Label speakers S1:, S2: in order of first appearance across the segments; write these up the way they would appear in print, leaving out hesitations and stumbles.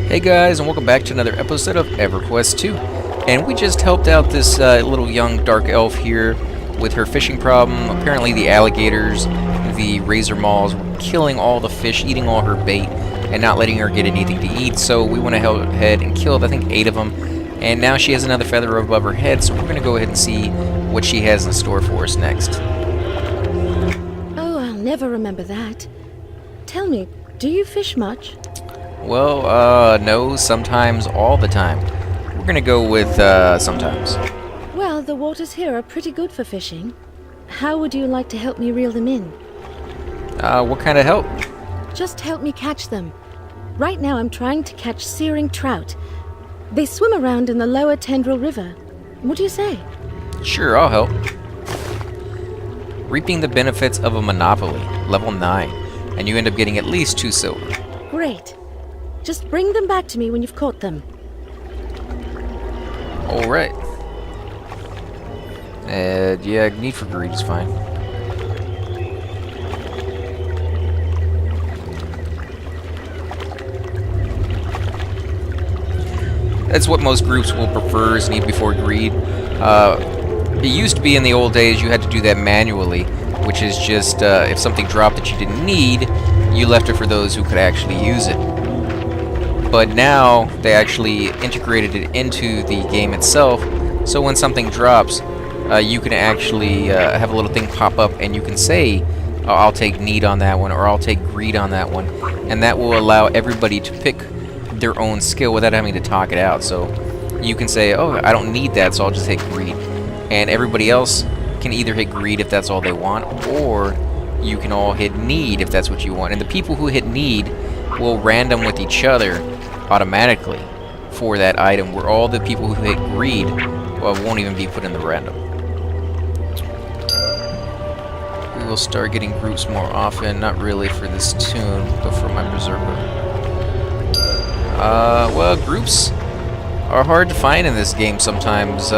S1: Hey guys, and welcome back to another episode of EverQuest 2. And we just helped out this little young dark elf here with her fishing problem. Apparently the alligators, the razor maws, were killing all the fish, eating all her bait, and not letting her get anything to eat. So we went ahead and killed, I think, 8 of them. And now she has another feather above her head, so we're going to go ahead and see what she has in store for us next.
S2: Oh, I'll never remember that. Tell me, do you fish much?
S1: Well, no, sometimes, all the time. We're gonna go with, sometimes.
S2: Well, the waters here are pretty good for fishing. How would you like to help me reel them in?
S1: What kind of help?
S2: Just help me catch them. Right now I'm trying to catch searing trout. They swim around in the lower Tendril River. What do you say?
S1: Sure, I'll help. Reaping the benefits of a monopoly, level 9, and you end up getting at least 2 silver.
S2: Great. Just bring them back to me when you've caught them.
S1: Alright. Yeah, need for greed is fine. That's what most groups will prefer, is need before greed. It used to be in the old days you had to do that manually, which is just if something dropped that you didn't need, you left it for those who could actually use it. But now they actually integrated it into the game itself, so when something drops, you can actually have a little thing pop up and you can say, oh, I'll take need on that one, or I'll take greed on that one, and that will allow everybody to pick their own skill without having to talk it out. So you can say, oh, I don't need that, so I'll just hit greed, and everybody else can either hit greed if that's all they want, or you can all hit need if that's what you want. And the people who hit need will random with each other automatically for that item, where all the people who hit greed won't even be put in the random. We will start getting groups more often, not really for this tune, but for my berserker. Well, groups are hard to find in this game sometimes.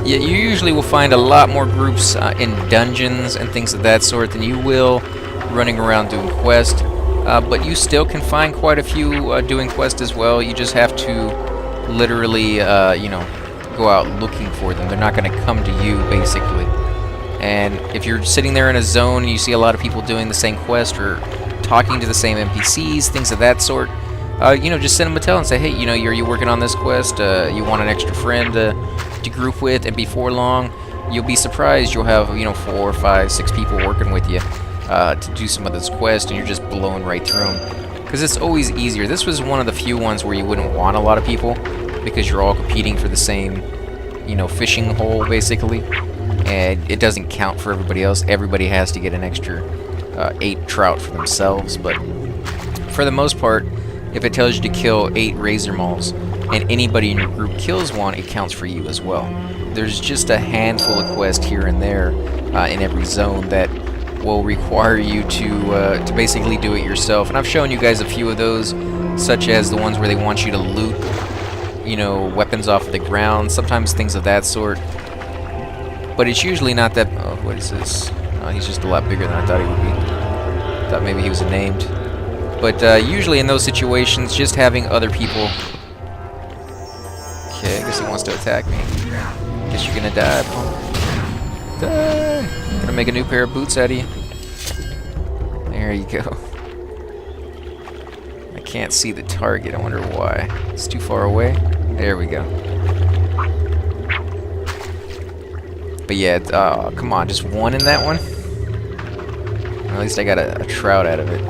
S1: Yeah, you usually will find a lot more groups in dungeons and things of that sort than you will running around doing quest. But you still can find quite a few doing quest as well. You just have to literally, go out looking for them. They're not going to come to you, basically. And if you're sitting there in a zone and you see a lot of people doing the same quest or talking to the same NPCs, things of that sort, just send them a tell and say, hey, are you working on this quest? You want an extra friend to group with, and before long, you'll be surprised. You'll have, 4, 5, 6 people working with you to do some of this quest, and you're just blowing right through them. Because it's always easier. This was one of the few ones where you wouldn't want a lot of people, because you're all competing for the same, fishing hole, basically. And it doesn't count for everybody else. Everybody has to get an extra 8 trout for themselves, but for the most part, if it tells you to kill 8 razor maws, and anybody in your group kills one, it counts for you as well. There's just a handful of quests here and there in every zone that will require you to basically do it yourself. And I've shown you guys a few of those, such as the ones where they want you to loot, weapons off of the ground, sometimes things of that sort. But it's usually not that... Oh, what is this? Oh, he's just a lot bigger than I thought he would be. Thought maybe he was named. But usually in those situations, just having other people... Okay, I guess he wants to attack me. Guess you're gonna die, punk. Die! Gonna make a new pair of boots out of you. There you go. I can't see the target, I wonder why. It's too far away. There we go. But yeah, come on, just one in that one? At least I got a trout out of it.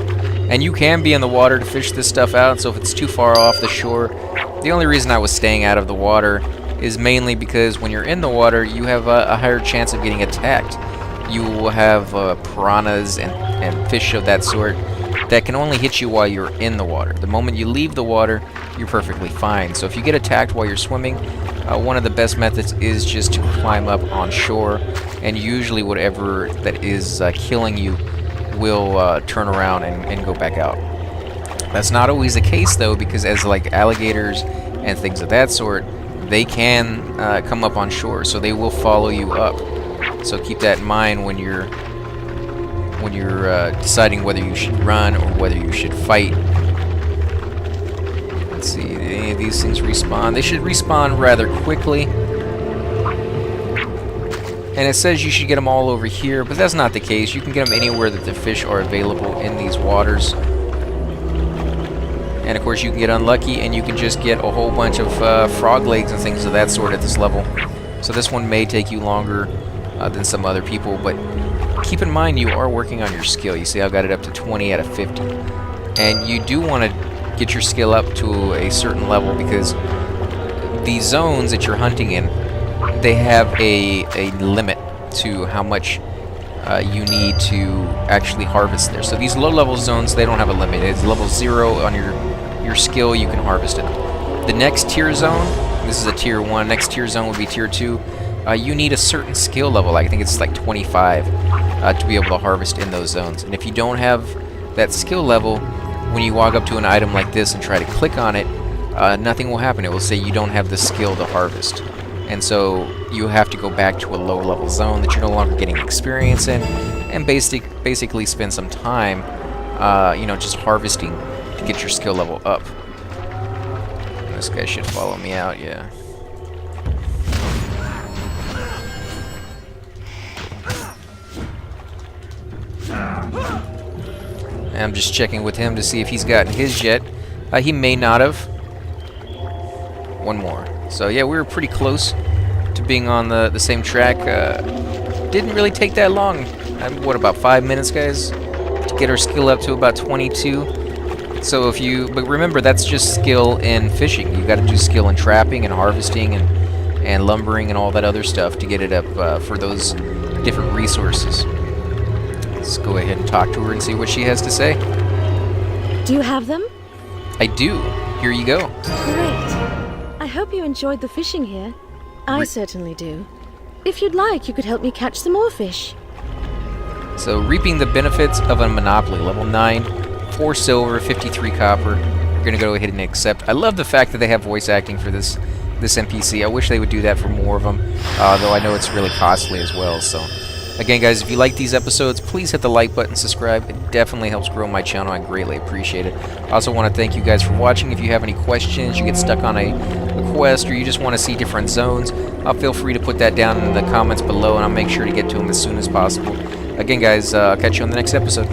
S1: And you can be in the water to fish this stuff out, so if it's too far off the shore... The only reason I was staying out of the water is mainly because when you're in the water, you have a higher chance of getting attacked. You will have piranhas and fish of that sort that can only hit you while you're in the water. The moment you leave the water, you're perfectly fine. So if you get attacked while you're swimming, one of the best methods is just to climb up on shore, and usually whatever that is killing you will turn around and go back out. That's not always the case though, because as like alligators and things of that sort, they can come up on shore, so they will follow you up. So keep that in mind when you're deciding whether you should run or whether you should fight. Let's see, did any of these things respawn? They should respawn rather quickly. And it says you should get them all over here, but that's not the case. You can get them anywhere that the fish are available in these waters. And of course you can get unlucky and you can just get a whole bunch of frog legs and things of that sort at this level. So this one may take you longer than some other people, but keep in mind you are working on your skill. You see I've got it up to 20 out of 50. And you do want to get your skill up to a certain level, because these zones that you're hunting in, they have a limit to how much you need to actually harvest there. So these low-level zones, they don't have a limit. It's level 0 on your skill, you can harvest it. The next tier zone, this is a tier 1, next tier zone would be tier 2. You need a certain skill level, I think it's like 25, to be able to harvest in those zones. And if you don't have that skill level, when you walk up to an item like this and try to click on it, nothing will happen. It will say you don't have the skill to harvest. And so you have to go back to a low-level zone that you're no longer getting experience in, and basically spend some time, you know, just harvesting to get your skill level up. And this guy should follow me out, yeah. And I'm just checking with him to see if he's gotten his yet. He may not have. One more. So yeah, we were pretty close to being on the same track. Didn't really take that long. What, about 5 minutes, guys, to get our skill up to about 22. So if you, but remember, that's just skill in fishing. You got to do skill in trapping and harvesting and lumbering and all that other stuff to get it up for those different resources. Let's go ahead and talk to her and see what she has to say.
S2: Do you have them?
S1: I do. Here you go.
S2: Great. I hope you enjoyed the fishing here. I certainly do. If you'd like, you could help me catch some more fish.
S1: So, reaping the benefits of a monopoly, level 9, 4 silver, 53 copper. We're going to go ahead and accept. I love the fact that they have voice acting for this NPC. I wish they would do that for more of them, though I know it's really costly as well. So, again, guys, if you like these episodes, please hit the like button, subscribe. It definitely helps grow my channel. I greatly appreciate it. I also want to thank you guys for watching. If you have any questions, you get stuck on a quest, or you just want to see different zones, feel free to put that down in the comments below, and I'll make sure to get to them as soon as possible. Again, guys, I'll catch you on the next episode.